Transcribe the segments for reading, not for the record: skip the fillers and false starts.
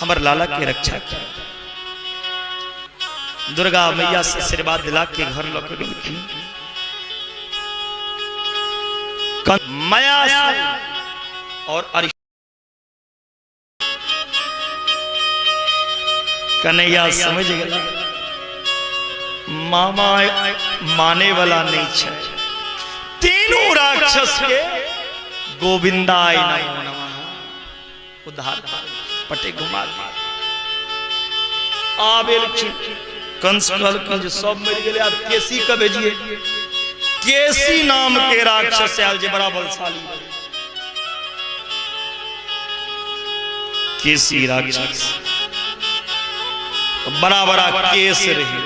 हमर लाला के रक्षा कर। दुर्गा मैया से आशीर्वाद दिला के घर लौट गई। माया और कन्हैया समझ गया मामा माने वाला नहीं छे। तीनों राक्षस के गोविंदाय नमो नमः उद्धार पटे घुमा दिया। आबेल कंस कल की जो सब मर गए, आप केसी का भेजिए। केसी नाम के राक्षस आयल जे बड़ा बलशाली। केसी राक्षस बड़ा बड़ा केस रहे।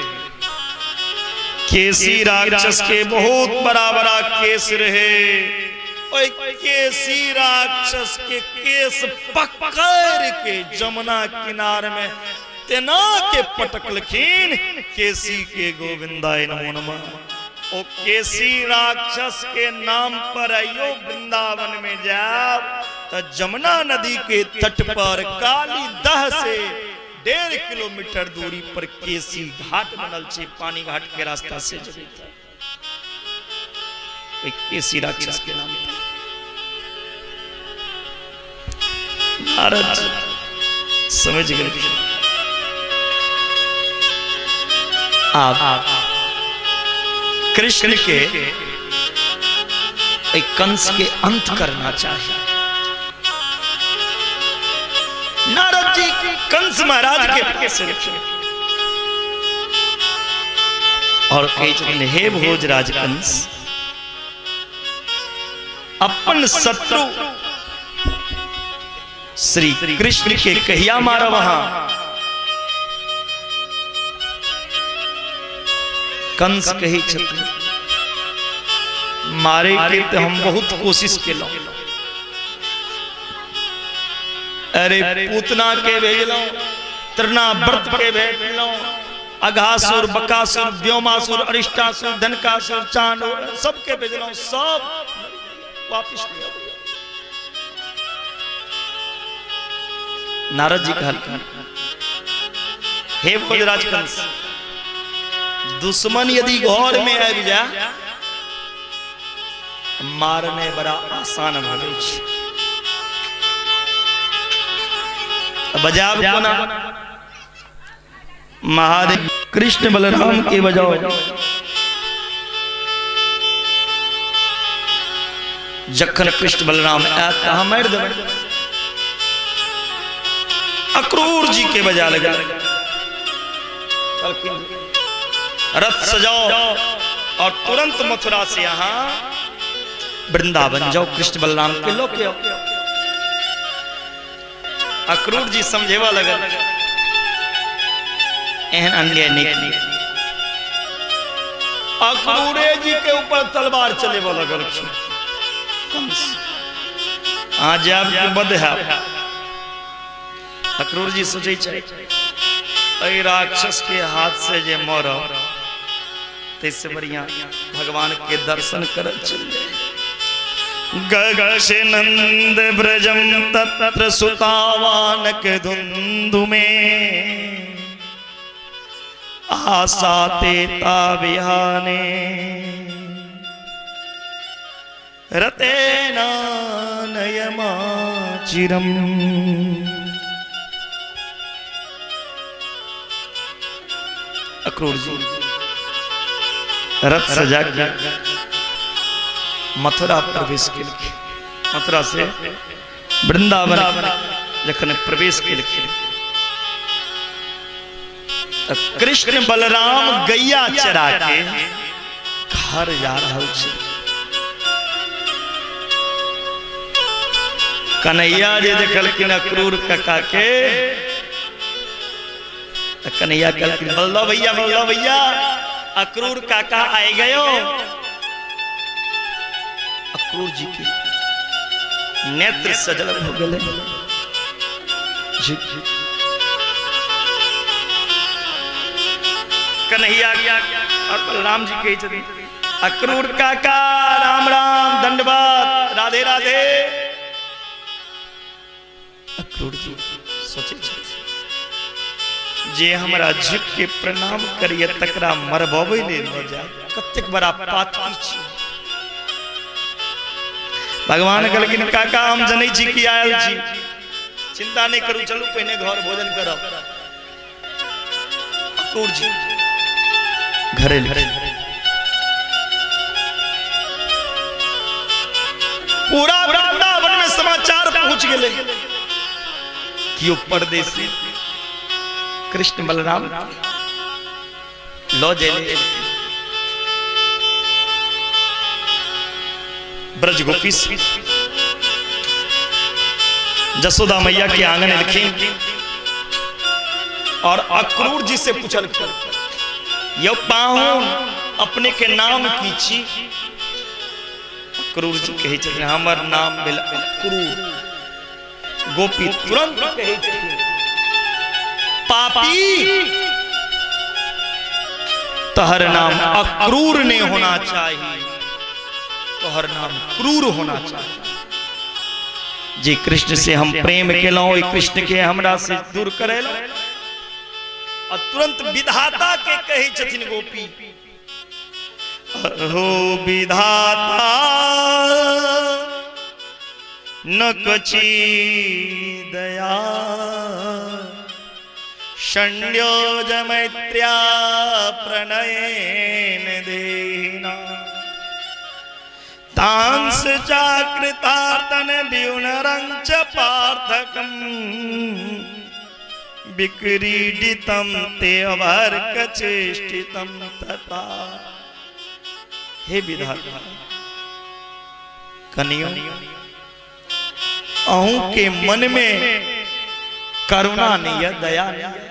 केसी राक्षस के बहुत बड़ा बड़ा केस रहे। केसी राक्षस के केस पकड़ के जमुना किनार में तेना के पटकलखिन। केसी के गोविंदाय नमो नमः। ओ केसी राक्षस के नाम पर आयो वृंदावन में जाओ तो जमुना नदी के तट पर काली दह से 1.5 किलोमीटर दूरी पर केसी घाट बनल छे। पानी घाट के रास्ता से केसी राक्षस के नाम पर नारद समझ गए। आप कृष्ण के कंस के अंत करना चाहिए। नारद जी कंस महाराज के कैसे और हे भोजराज कंस, अपन शत्रु श्री कृष्ण के कहिया मारा वहां। कंस कही छत्र मारे के तो हम बहुत कोशिश के लो। अरे पूतना के भेजलो, त्रिना व्रत के भेजलो, अघासुर, बकासुर, व्योमासुर, अरिष्टासुर, धनकासुर, चांडूर सबके भेजलो, सब वापिस नहीं आए। नारद जी कहल हे भोजराज कंस, दुश्मन यदि घर में आ जा मारने बड़ा आसान भागे छे। बजाव कोना महादेव कृष्ण बलराम के बजाओ। जखन कृष्ण बलराम कहा मार देवे। अक्रूर जी के बजा लगा। रथ सजाओ और तुरंत मथुरा से यहां वृंदावन जाओ, कृष्ण बलराम के लोग के। अक्रूर जी समझेवा लगा एहन अन्याय नहीं। अक्रूरे जी के ऊपर तलवार चले वाला लगल। आज आपके बद है। अक्रूर जी सोचे राक्षस के हाथ से जे मरो तैसे बढ़िया भगवान के दर्शन कर चल जाए। गगसे नंद ब्रजम तत्र सुतावानक धुंधु में आसाते ताविहाने रतेना नयमाचिरम। अक्रूर जी रथ सजा के मथुरा प्रवेश के लिखे। मथुरा से वृंदावन जखन प्रवेश के लिखे तो कृष्ण बलराम गैया चरा के घर जा रहा छे। कन्हैया जे देखलखिन अक्रूर काका के तो कन्हैया कहलखिन बल्लो भैया अक्रूर काका आए गयो। अक्रूर जी के नेत्र सजल हो गए। कन्हैया और बलराम जी के अक्रूर काका राम राम दंडवत राधे राधे। अक्रूर जी सोचे जे हमरा झुक के प्रणाम करिए तकरा मरबवे ले न जाए। कतेक बड़ा पातकी छी। भगवान कहलखिन काका हम जनै छी कि आयल छी, चिंता नहीं करू, चलू पहले घर भोजन करब। अक्रूर जी घरे पूरा वृंदावन में समाचार पहुंच गए कि परदेसी कृष्ण बलराम लो जेले ब्रज गोपी जसोदा मैया के आंगन लिखी और अक्रूर जी से पूछल यो पाहुन अपने के नाम की छी। अक्रूर जी कहे छथिन हमर नाम भेल अक्रूर। गोपी तुरंत कहे छथिन पापी तोहर नाम अक्रूर ने होना चाहिए, तोहर नाम क्रूर होना चाहिए। जी कृष्ण से हम प्रेम केलौं, कृष्ण के हमरा से दूर करेलौं। और तुरंत विधाता के कहे छथिन गोपी हो विधाता न कची दया षण्योज मैत्र्या प्रणयेन देहिना तांस चाकृतार्तन व्युनरंच पार्थकम विक्रीडितम ते अवर्क चेष्टितम तथा। हे विधाता कनियों अहूं के मन में करुणा नहीं है, दया नहीं है,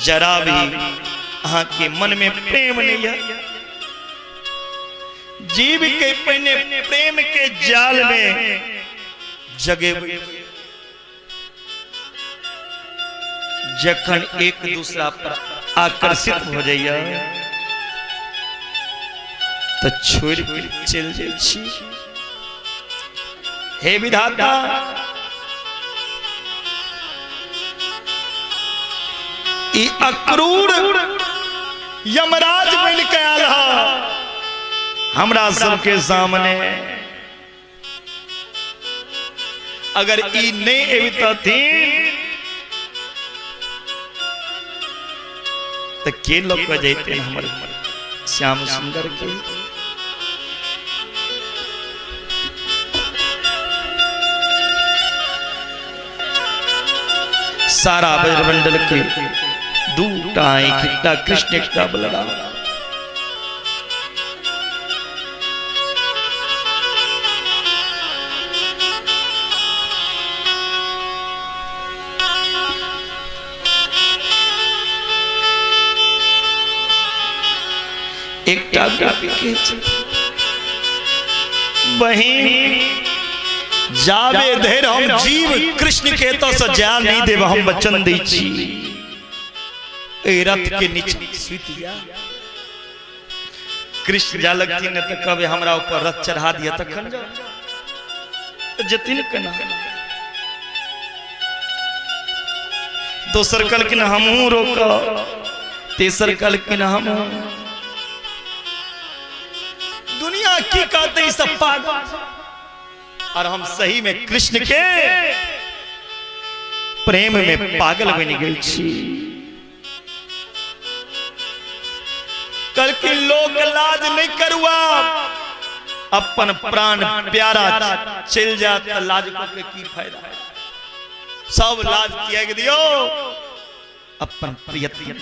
जरा भी अहां के मन में प्रेम नहीं है। जीव के पहने प्रेम के जाल में जगे जखन एक दूसरा पर आकर्षित हो जाइए तो छोड़ के चल जाए छी। हे विधाता ई अक्रूर यमराज बन के आल हमरा सबके सामने। अगर ई नहीं एवितथिन तो के लोग जैते हमारे श्याम सुंदर के। सारा ब्रजमंडल के दूटा एकटा कृष्ण एकटा बलराम। एकटा गोपी के बहिन जावे धैर हम जीव कृष्ण के तो सजा नहीं देव हम वचन दै छी। ए रथ के नीचे सुत जा कृष्ण जा लगथिन त कबे हमरा ऊपर रथ चढ़ा दिया तखन जा जतिन केना। दोसर कल कि हमहू रोक, तेसर कल कि हम दुनिया की कहते सब पागल और हम सही में कृष्ण के प्रेम में पागल बन गए छी। कल के लोग लाज नहीं करुआ अपन प्राण प्यारा चल जात लाज के की फायदा है। सब लाज त्याग दियो अपन प्रियतम।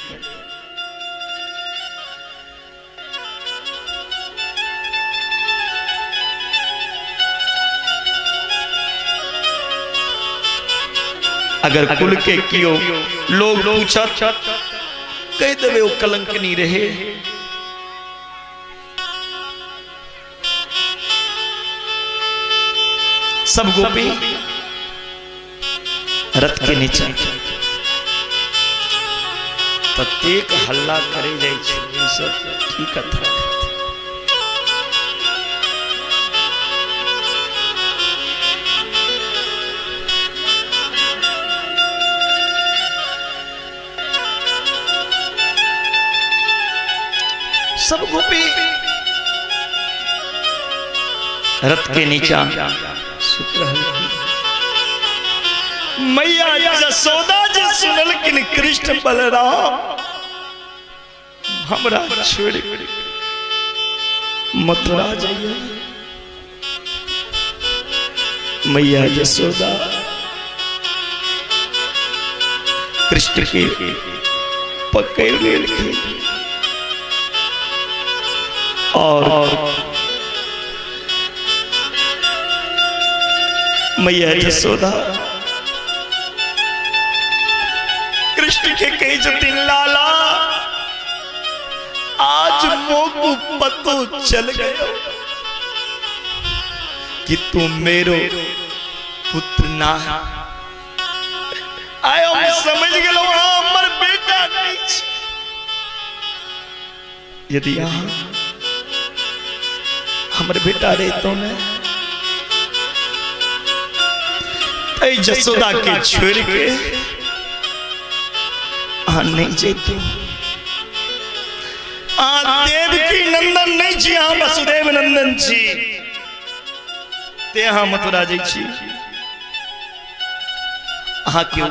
अगर कुल के कियो लोग पूछत कह देवे वो कलंक नहीं रहे। सब गोपी रथ के नीचे प्रत्येक हल्ला करे जाए सब ठीक था। सब गोपी रथ के नीचा सुत रहल। मैया जसोदा जी सुनल किन कृष्ण बलराम हमरा छोड़ मथुरा जाइए। मैया जसोदा कृष्ण के पकड़ लेलखिन और मैया जसोदा कृष्ण के कही जतिन लाला आज मोको पतो चल गयो कि तू मेरो पुत्र ना है। आयो मैं समझ गलो हमर बेटा नहीं छे। यदि यहाँ हमर बेटा रहतो न ऐ जसोदा के छोड़ के नहीं जेतू। देवकी नंदन नहीं छी, हाँ वसुदेव नंदन छी। ते हाँ मथुरा जाइ छी। हाँ क्यों